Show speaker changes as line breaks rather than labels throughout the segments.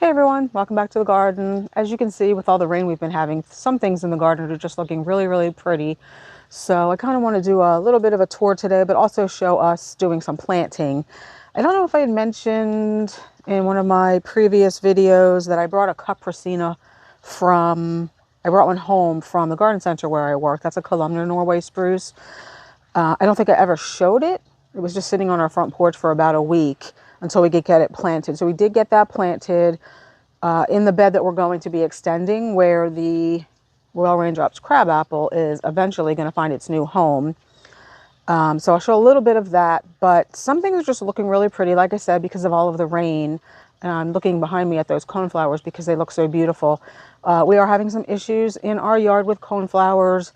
Hey everyone, welcome back to the garden. As you can see, with all the rain we've been having, some things in the garden are just looking really, really pretty. So I kind of want to do a little bit of a tour today, but also show us doing some planting. I don't know if I had mentioned in one of my previous videos that I brought a Cupressina I brought one home from the garden center where I work. That's a columnar Norway Spruce. I don't think I ever showed it. It was just sitting on our front porch for about a week until we could get it planted. So we did get that planted in the bed that we're going to be extending, where the Royal Raindrops crabapple is eventually going to find its new home. So I'll show a little bit of that, but some things are just looking really pretty, like I said, because of all of the rain. And I'm looking behind me at those coneflowers because they look so beautiful. We are having some issues in our yard with coneflowers.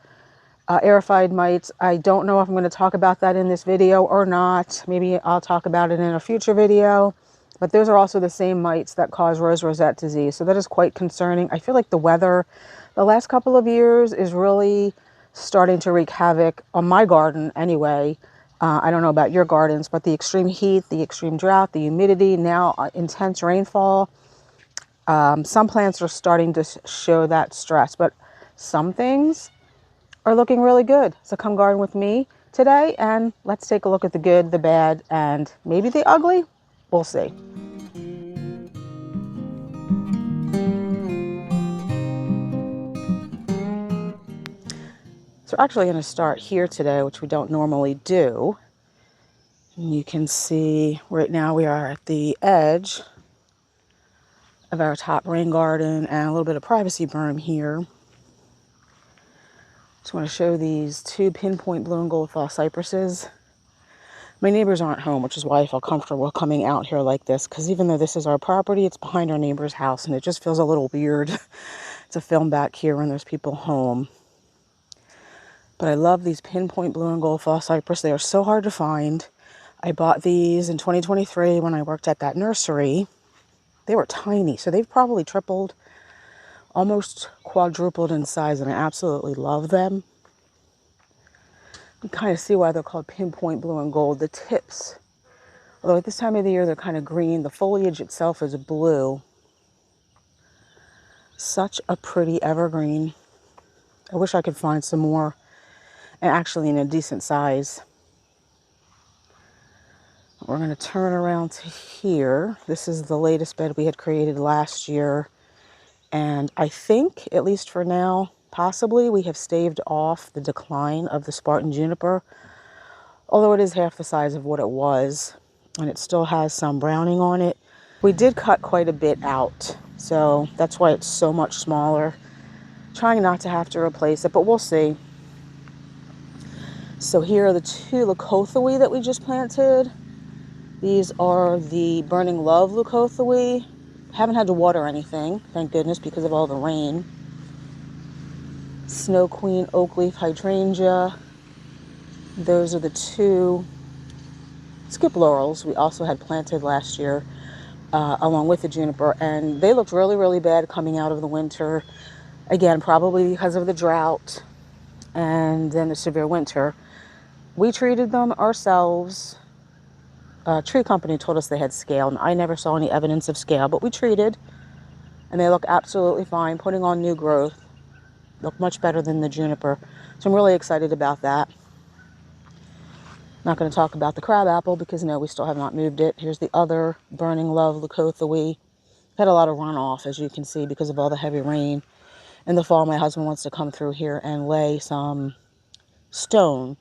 Aerified mites. I don't know if I'm going to talk about that in this video or not. Maybe I'll talk about it in a future video. But those are also the same mites that cause rose rosette disease. So that is quite concerning. I feel like the weather the last couple of years is really starting to wreak havoc on my garden anyway. I don't know about your gardens, but the extreme heat, the extreme drought, the humidity, now intense rainfall. Some plants are starting to show that stress, but some things are looking really good. So come garden with me today and let's take a look at the good, the bad, and maybe the ugly. We'll see. So we're actually going to start here today, which we don't normally do. And you can see right now we are at the edge of our top rain garden and a little bit of privacy berm here. Just want to show these two Pinpoint blue and gold fall cypresses. My neighbors aren't home, which is why I feel comfortable coming out here like this, because even though this is our property, it's behind our neighbor's house, and it just feels a little weird to film back here when there's people home. But I love these Pinpoint blue and gold fall cypress. They are so hard to find. I bought these in 2023 when I worked at that nursery. They were tiny, so they've probably tripled, almost quadrupled in size, and I absolutely love them. You can kind of see why they're called Pinpoint blue and gold. The tips, although at this time of the year they're kind of green, the foliage itself is blue. Such a pretty evergreen. I wish I could find some more, and actually in a decent size. We're going to turn around to here. This is the latest bed we had created last year. And I think, at least for now, possibly we have staved off the decline of the Spartan juniper. Although it is half the size of what it was. And it still has some browning on it. We did cut quite a bit out. So that's why it's so much smaller. Trying not to have to replace it, but we'll see. So here are the two leucothoe that we just planted. These are the Burning Love leucothoe. Haven't had to water anything, thank goodness, because of all the rain. Snow Queen Oak Leaf Hydrangea. Those are the two skip laurels we also had planted last year, along with the juniper. And they looked really, really bad coming out of the winter. Again, probably because of the drought and then the severe winter. We treated them ourselves. Tree company told us they had scale, and I never saw any evidence of scale, but we treated, and they look absolutely fine. Putting on new growth, look much better than the juniper, so I'm really excited about that. Not going to talk about the crabapple because no, we still have not moved it. Here's the other Burning Love leucothoe. Had a lot of runoff, as you can see, because of all the heavy rain. In the fall, my husband wants to come through here and lay some stone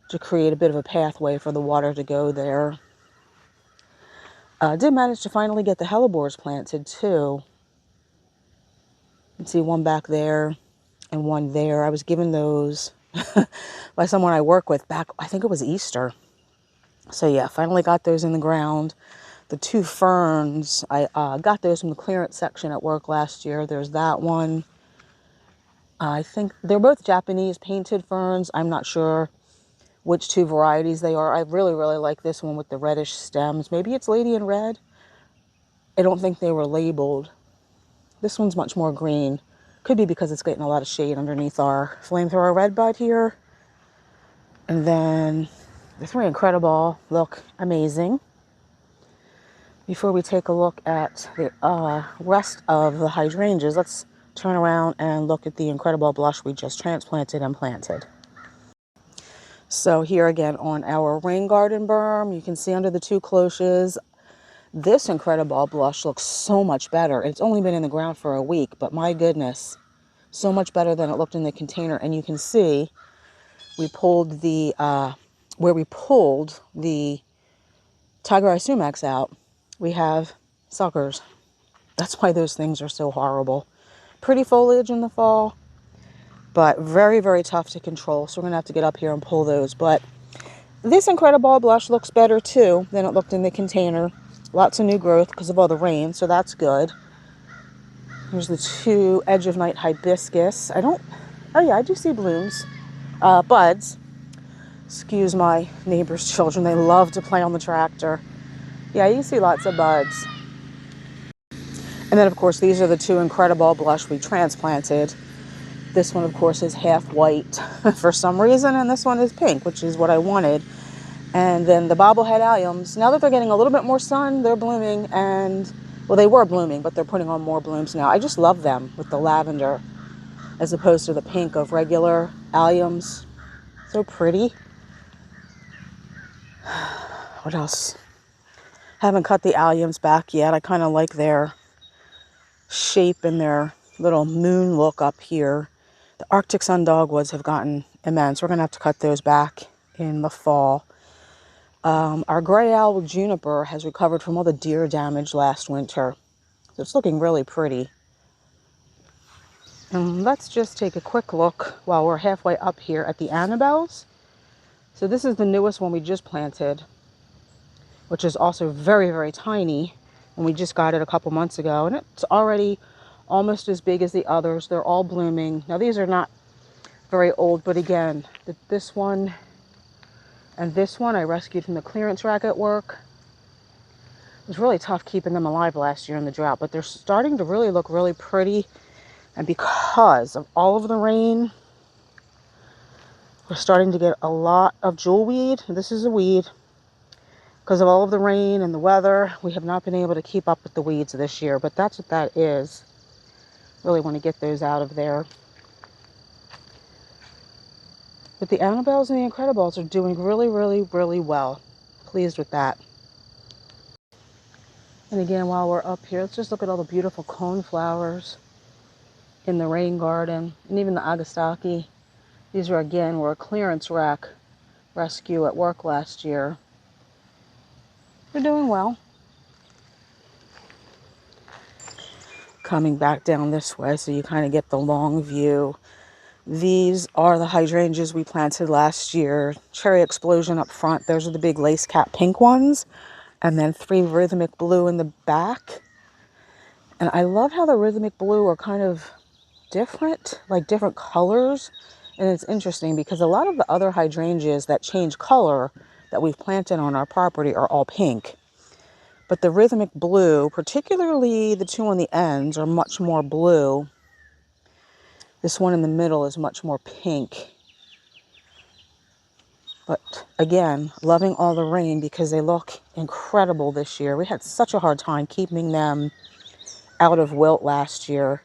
to create a bit of a pathway for the water to go there. Did manage to finally get the hellebores planted too. You can see one back there and one there. I was given those by someone I work with back, I think it was Easter. So yeah, finally got those in the ground. The two ferns, I got those from the clearance section at work last year. There's that one. I think they're both Japanese painted ferns. I'm not sure which two varieties they are. I really, really like this one with the reddish stems. Maybe it's Lady in Red. I don't think they were labeled. This one's much more green. Could be because it's getting a lot of shade underneath our flamethrower red bud here. And then the three incredible look amazing. Before we take a look at the rest of the hydrangeas, let's turn around and look at the incredible blush we just transplanted and planted. So here again on our rain garden berm, you can see under the two cloches, this incredible blush looks so much better. It's only been in the ground for a week, but my goodness, so much better than it looked in the container. And you can see we pulled the, where we pulled the tiger eye sumacs out, we have suckers. That's why those things are so horrible. Pretty foliage in the fall, but very, very tough to control. So we're going to have to get up here and pull those. But this incredible blush looks better too than it looked in the container. Lots of new growth because of all the rain, so that's good. Here's the two edge of night hibiscus. Oh yeah, I do see blooms, buds. Excuse my neighbor's children. They love to play on the tractor. Yeah, you see lots of buds. And then, of course, these are the two incredible blush we transplanted. This one, of course, is half white for some reason, and this one is pink, which is what I wanted. And then the bobblehead alliums, now that they're getting a little bit more sun, they're blooming, and, well, they were blooming, but they're putting on more blooms now. I just love them with the lavender as opposed to the pink of regular alliums. So pretty. What else? Haven't cut the alliums back yet. I kind of like their shape and their little moon look up here. The Arctic sun dogwoods have gotten immense. We're going to have to cut those back in the fall. Our gray owl juniper has recovered from all the deer damage last winter. So it's looking really pretty. And let's just take a quick look while we're halfway up here at the Annabelles. So this is the newest one we just planted, which is also very, very tiny. And we just got it a couple months ago, and it's already almost as big as the others. They're all blooming. Now these are not very old, but again, this one and this one I rescued from the clearance rack at work. It was really tough keeping them alive last year in the drought, but they're starting to really look really pretty. And because of all of the rain, we're starting to get a lot of jewelweed. This is a weed. Because of all of the rain and the weather, we have not been able to keep up with the weeds this year, but that's what that is. Really want to get those out of there. But the Annabelles and the Incredibles are doing really, really, really well. Pleased with that. And again, while we're up here, let's just look at all the beautiful cone flowers in the rain garden, and even the Agastaki. These were a clearance rack rescue at work last year. They're doing well. Coming back down this way so you kind of get the long view. These are the hydrangeas we planted last year. Cherry Explosion up front. Those are the big lace cap pink ones. And then 3 rhythmic blue in the back. And I love how the rhythmic blue are kind of different, like different colors. And it's interesting because a lot of the other hydrangeas that change color that we've planted on our property are all pink. But the rhythmic blue, particularly the two on the ends, are much more blue. This one in the middle is much more pink. But again, loving all the rain because they look incredible this year. We had such a hard time keeping them out of wilt last year.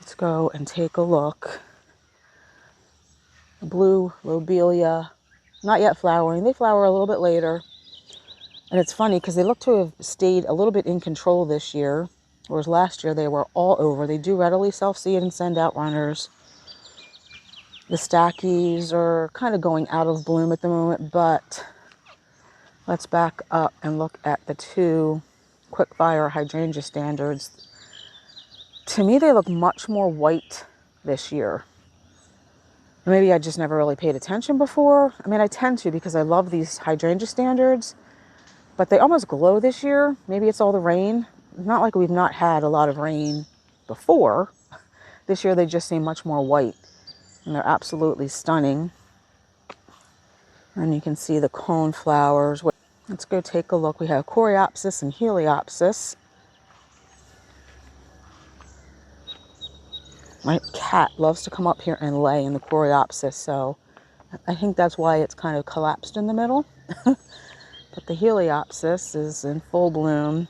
Let's go and take a look. Blue lobelia, not yet flowering. They flower a little bit later. And it's funny because they look to have stayed a little bit in control this year, whereas last year they were all over. They do readily self-seed and send out runners. The stackies are kind of going out of bloom at the moment, but let's back up and look at the two quickfire hydrangea standards. To me, they look much more white this year. Maybe I just never really paid attention before. I mean, I tend to because I love these hydrangea standards, but they almost glow this year. Maybe it's all the rain. Not like we've not had a lot of rain before. This year they just seem much more white, and they're absolutely stunning. And you can see the cone flowers. Let's go take a look. We have Coreopsis and Heliopsis. My cat loves to come up here and lay in the Coreopsis, so I think that's why it's kind of collapsed in the middle. But the Heliopsis is in full bloom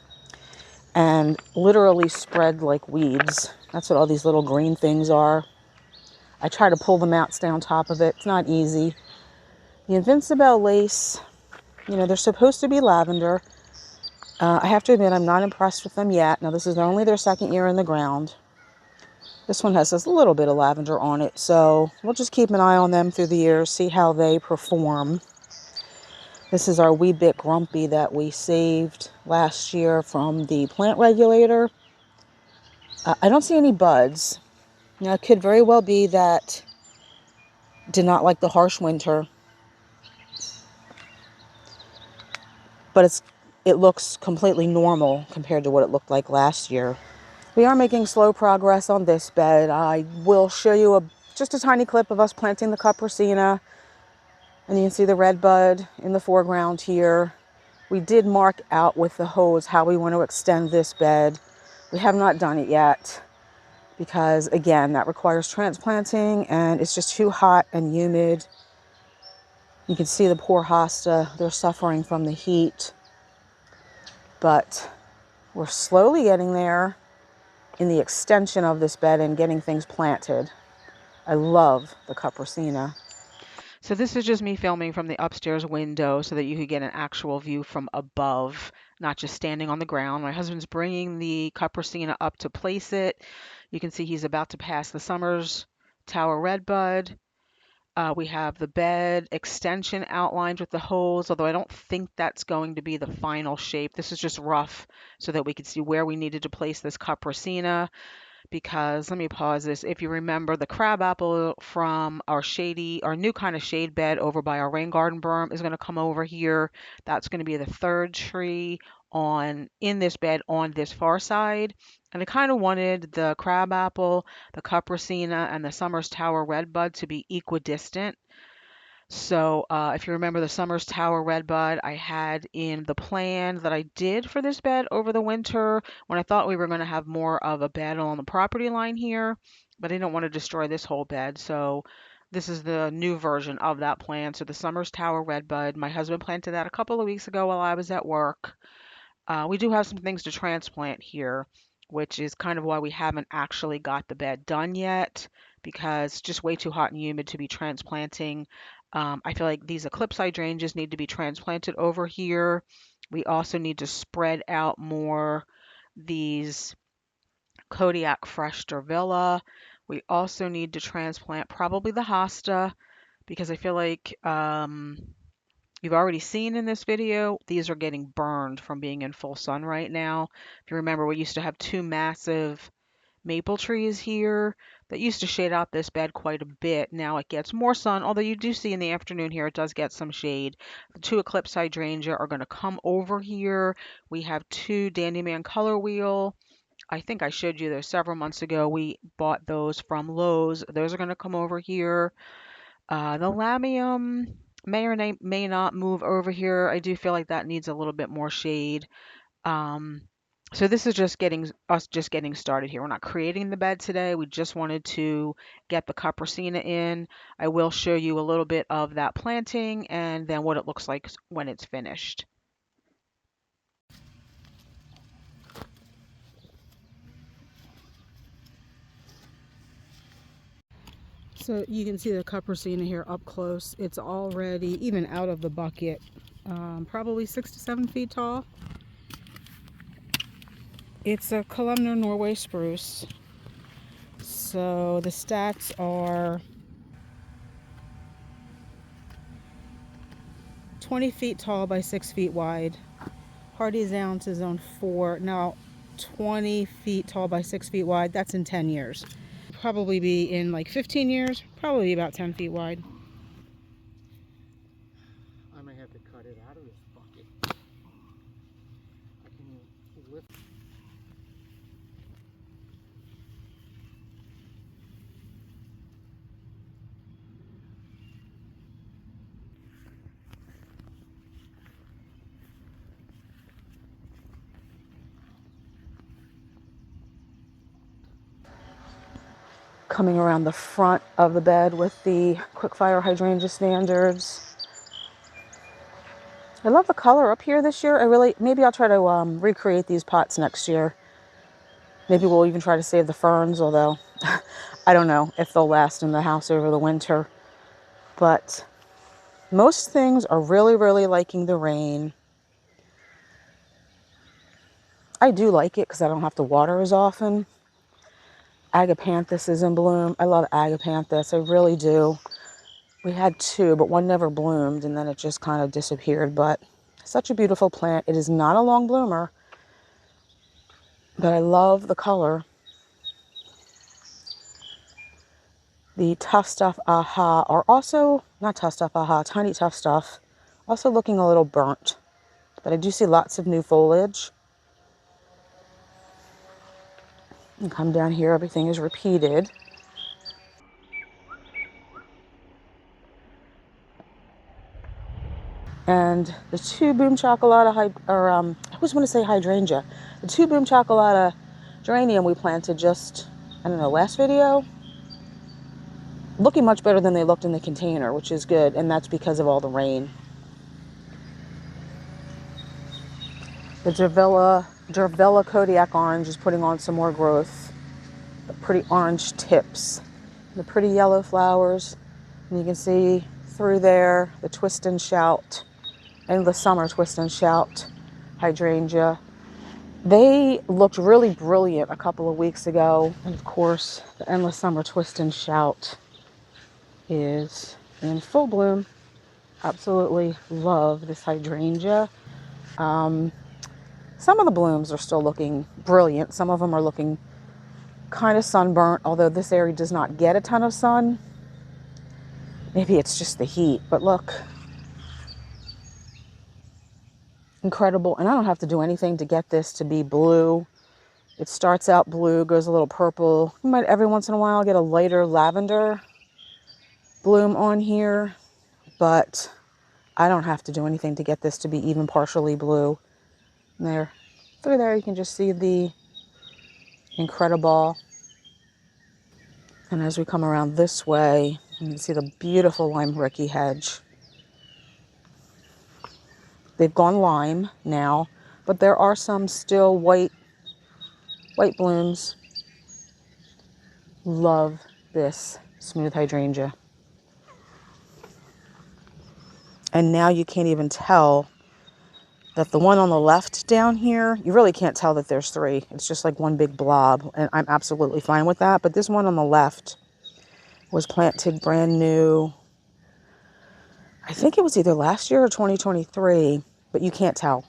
and literally spread like weeds. That's what all these little green things are. I try to pull them out, stay on top of it. It's not easy. The Invincibelle lace, you know, they're supposed to be lavender. I have to admit, I'm not impressed with them yet. Now, this is only their second year in the ground. This one has this little bit of lavender on it, so we'll just keep an eye on them through the years, see how they perform. This is our wee bit grumpy that we saved last year from the plant regulator. I don't see any buds. Now, it could very well be that did not like the harsh winter, but it looks completely normal compared to what it looked like last year. We are making slow progress on this bed. I will show you just a tiny clip of us planting the Cupressina, and you can see the red bud in the foreground here. We did mark out with the hose how we want to extend this bed. We have not done it yet because, again, that requires transplanting and it's just too hot and humid. You can see the poor hosta, they're suffering from the heat, but we're slowly getting there in the extension of this bed and getting things planted. I love the Cupressina. So this is just me filming from the upstairs window so that you could get an actual view from above, not just standing on the ground. My husband's bringing the Cupressina up to place it. You can see he's about to pass the Summers Tower Redbud. We have the bed extension outlined with the holes, although I don't think that's going to be the final shape. This is just rough so that we could see where we needed to place this Cupressina. Because let me pause this. If you remember, the crabapple from our new kind of shade bed over by our rain garden berm is going to come over here. That's going to be the third tree in this bed on this far side. And I kind of wanted the crabapple, the Cupressina, and the Summers Tower redbud to be equidistant. So if you remember the Summers Tower redbud I had in the plan that I did for this bed over the winter when I thought we were going to have more of a bed on the property line here, but I didn't want to destroy this whole bed. So this is the new version of that plan. So the Summers Tower redbud, my husband planted that a couple of weeks ago while I was at work. We do have some things to transplant here, which is kind of why we haven't actually got the bed done yet, because it's just way too hot and humid to be transplanting. I feel like these eclipse hydrangeas need to be transplanted over here. We also need to spread out more these Kodiak fresh Dervilla. We also need to transplant probably the hosta because I feel like you've already seen in this video, these are getting burned from being in full sun right now. If you remember, we used to have two massive maple trees here that used to shade out this bed quite a bit. Now it gets more sun, although you do see in the afternoon here it does get some shade. The two eclipse hydrangea are going to come over here. We have two Dandyman color wheel. I think I showed you those several months ago. We bought those from Lowe's. Those are going to come over here. The lamium may or may not move over here. I do feel like that needs a little bit more shade. So this is just getting started here. We're not creating the bed today. We just wanted to get the Cupressina in. I will show you a little bit of that planting and then what it looks like when it's finished. So you can see the Cupressina here up close. It's already, even out of the bucket, probably 6 to 7 feet tall. It's a columnar Norway spruce. So the stats are 20 feet tall by 6 feet wide. Hardy's ounce is on 4. Now 20 feet tall by 6 feet wide, that's in 10 years. Probably be in like 15 years, probably about 10 feet wide.
I may have to cut it out of this bucket. I can lift.
Coming around the front of the bed with the quickfire hydrangea standards. I love the color up here this year. Maybe I'll try to recreate these pots next year. Maybe we'll even try to save the ferns, although I don't know if they'll last in the house over the winter. But most things are really, really liking the rain. I do like it because I don't have to water as often. Agapanthus is in bloom. I love agapanthus. I really do. We had two, but one never bloomed, and then it just kind of disappeared. But such a beautiful plant. It is not a long bloomer, but I love the color. The Tough Stuff Aha are also, not Tough Stuff Aha, Tiny Tough Stuff, also looking a little burnt. But I do see lots of new foliage. And come down here, everything is repeated. And the two Boom Chocolata, I always want to say Hydrangea. The two Boom Chocolata geranium we planted just, I don't know, last video. Looking much better than they looked in the container, which is good. And that's because of all the rain. The Dervilla Kodiak Orange is putting on some more growth. The pretty orange tips. The pretty yellow flowers. And you can see through there the Twist and Shout. And the Summer Twist and Shout Hydrangea. They looked really brilliant a couple of weeks ago. And of course, the Endless Summer Twist and Shout is in full bloom. Absolutely love this hydrangea. Some of the blooms are still looking brilliant. Some of them are looking kind of sunburnt, although this area does not get a ton of sun. Maybe it's just the heat, but look. Incredible. And I don't have to do anything to get this to be blue. It starts out blue, goes a little purple. You might every once in a while get a lighter lavender bloom on here, but I don't have to do anything to get this to be even partially blue. And there, through there, you can just see the Incredible. And as we come around this way, you can see the beautiful lime ricky hedge. They've gone lime now, but there are some still white blooms. Love this smooth hydrangea. And now you can't even tell that the one on the left down here, you really can't tell that there's three. It's just like one big blob, and I'm absolutely fine with that. But this one on the left was planted brand new. I think it was either last year or 2023, but you can't tell.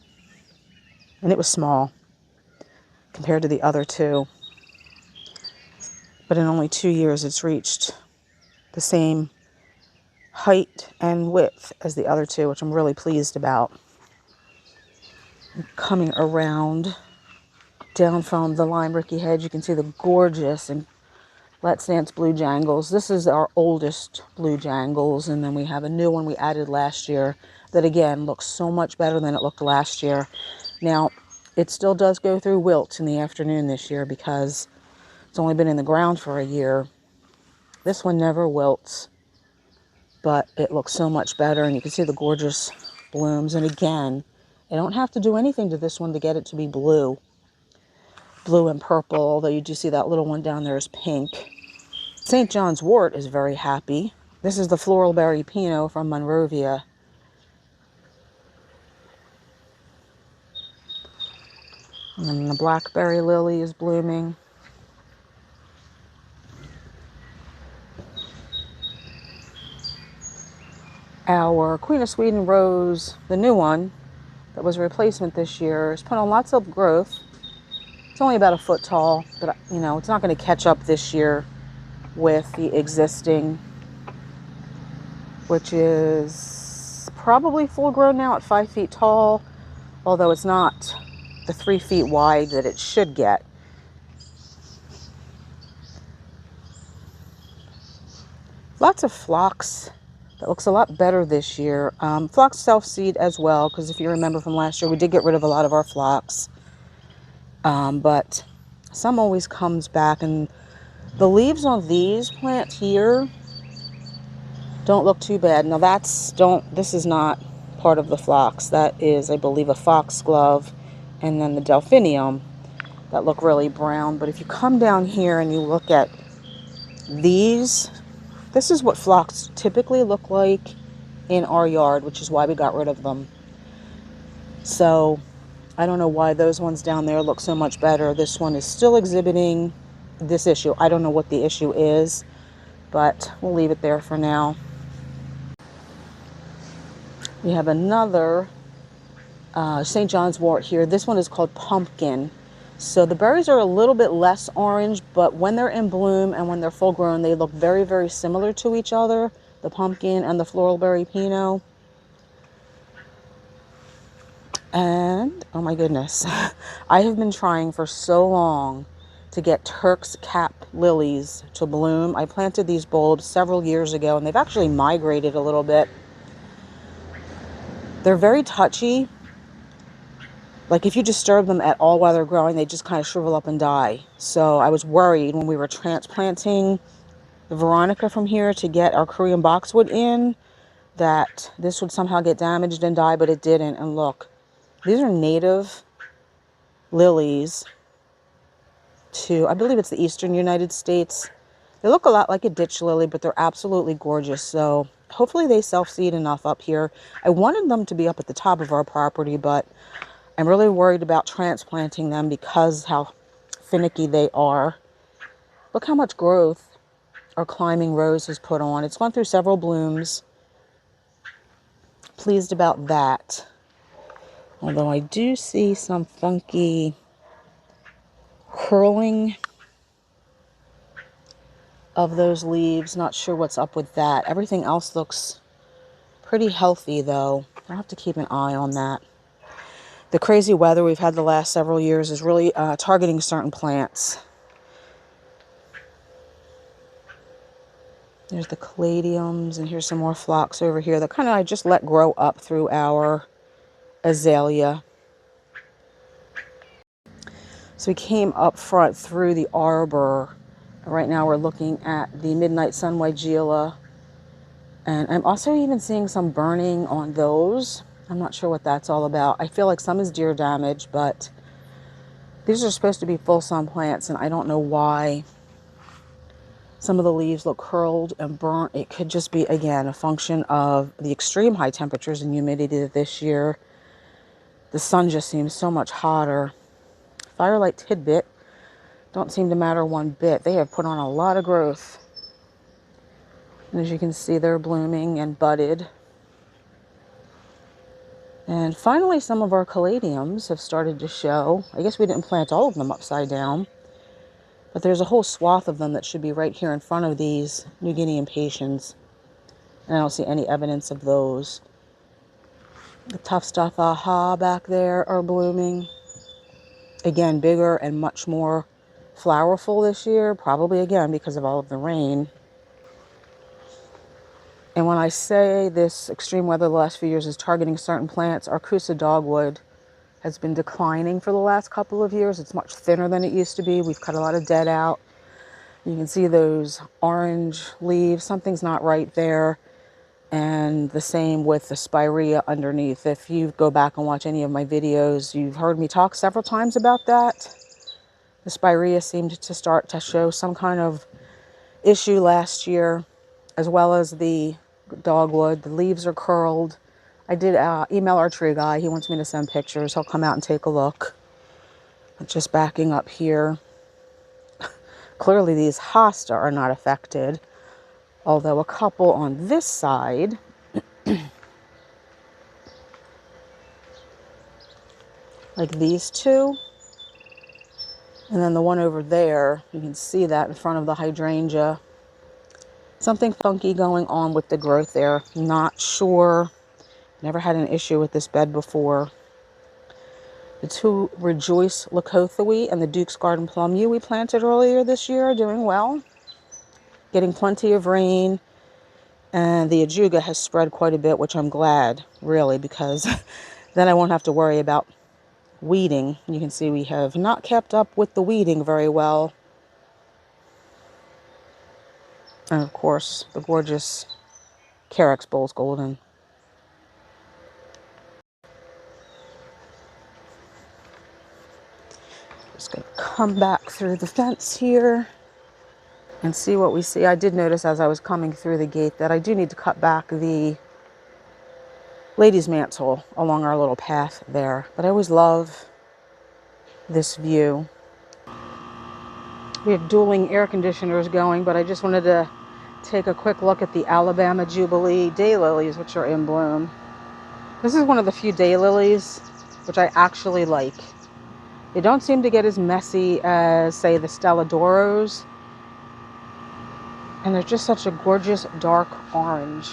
And it was small compared to the other two. But in only 2 years, it's reached the same height and width as the other two, which I'm really pleased about. Coming around down from the lime ricky hedge, you can see the gorgeous and Let's Dance blue jangles. This is our oldest blue jangles, and then we have a new one we added last year that again looks so much better than it looked last year. Now it still does go through wilt in the afternoon this year because it's only been in the ground for a year. This one never wilts, but it looks so much better, and you can see the gorgeous blooms. And again, I don't have to do anything to this one to get it to be blue and purple, although you do see that little one down there is pink. St. John's wort is very happy. This is the Floral Berry Pinot from Monrovia. And then the blackberry lily is blooming. Our Queen of Sweden rose, the new one that was a replacement this year, is put on lots of growth. It's only about a foot tall, but you know, it's not going to catch up this year with the existing, which is probably full grown now at 5 feet tall, although it's not the 3 feet wide that it should get. Lots of phlox. That looks a lot better this year. Phlox self-seed as well, because if you remember from last year, we did get rid of a lot of our phlox. But some always comes back, and the leaves on these plants here don't look too bad. Now this is not part of the phlox. That is, I believe, a foxglove, and then the delphinium that look really brown. But if you come down here and you look at these, this is what phlox typically look like in our yard, which is why we got rid of them. So I don't know why those ones down there look so much better. This one is still exhibiting this issue. I don't know what the issue is, but we'll leave it there for now. We have another St. John's wort here. This one is called pumpkin. So the berries are a little bit less orange, but when they're in bloom and when they're full grown, they look very, very similar to each other, the pumpkin and the floral berry pinot. And, oh my goodness, I have been trying for so long to get Turk's cap lilies to bloom. I planted these bulbs several years ago, and they've actually migrated a little bit. They're very touchy. Like if you disturb them at all while they're growing, they just kind of shrivel up and die. So I was worried when we were transplanting the Veronica from here to get our Korean boxwood in, that this would somehow get damaged and die, but it didn't. And look, these are native lilies to, I believe it's the eastern United States. They look a lot like a ditch lily, but they're absolutely gorgeous. So hopefully they self-seed enough up here. I wanted them to be up at the top of our property, but I'm really worried about transplanting them because how finicky they are. Look how much growth our climbing rose has put on. It's gone through several blooms. Pleased about that. Although I do see some funky curling of those leaves. Not sure what's up with that. Everything else looks pretty healthy though. I'll have to keep an eye on that. The crazy weather we've had the last several years is really targeting certain plants. There's the caladiums, and here's some more phlox over here that kind of I just let grow up through our azalea. So we came up front through the arbor. Right now we're looking at the midnight sun Weigela. And I'm also even seeing some burning on those. I'm not sure what that's all about. I feel like some is deer damage, but these are supposed to be full sun plants, and I don't know why some of the leaves look curled and burnt. It could just be, again, a function of the extreme high temperatures and humidity this year. The sun just seems so much hotter. Firelight tidbit don't seem to matter one bit. They have put on a lot of growth. And as you can see, they're blooming and budded. And finally, some of our caladiums have started to show. I guess we didn't plant all of them upside down, but there's a whole swath of them that should be right here in front of these New Guinea impatiens. And I don't see any evidence of those. The tough stuff, aha, back there are blooming. Again, bigger and much more flowerful this year, probably again because of all of the rain. And when I say this extreme weather the last few years is targeting certain plants, our Kusa dogwood has been declining for the last couple of years. It's much thinner than it used to be. We've cut a lot of dead out. You can see those orange leaves. Something's not right there. And the same with the spirea underneath. If you go back and watch any of my videos, you've heard me talk several times about that. The spirea seemed to start to show some kind of issue last year, as well as the dogwood. The leaves are curled. I did email our tree guy. He wants me to send pictures. He'll come out and take a look. Just backing up here. Clearly these hosta are not affected, although a couple on this side like these two, and then the one over there, you can see that in front of the hydrangea. Something funky going on with the growth there. Not sure. Never had an issue with this bed before. The two Rejoice Leucothoe and the Duke's Garden Plum Yew we planted earlier this year are doing well. Getting plenty of rain. And the Ajuga has spread quite a bit, which I'm glad, really, because then I won't have to worry about weeding. You can see we have not kept up with the weeding very well. And of course, the gorgeous Carex Bowles Golden. Just gonna come back through the fence here and see what we see. I did notice as I was coming through the gate that I do need to cut back the ladies' mantle along our little path there. But I always love this view. We have dueling air conditioners going, but I just wanted to take a quick look at the Alabama Jubilee daylilies, which are in bloom. This is one of the few daylilies which I actually like. They don't seem to get as messy as, say, the Stelladoros. And they're just such a gorgeous dark orange.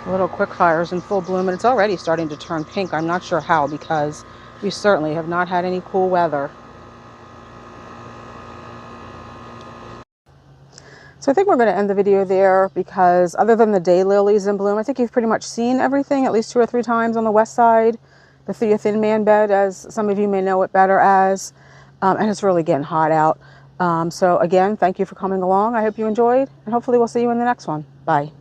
Little quickfires in full bloom, and it's already starting to turn pink. I'm not sure how, because we certainly have not had any cool weather. So I think we're going to end the video there, because other than the daylilies in bloom, I think you've pretty much seen everything at least 2 or 3 times on the west side. The Thea Thin Man bed, as some of you may know it better as, and it's really getting hot out. So again, thank you for coming along. I hope you enjoyed, and hopefully we'll see you in the next one. Bye.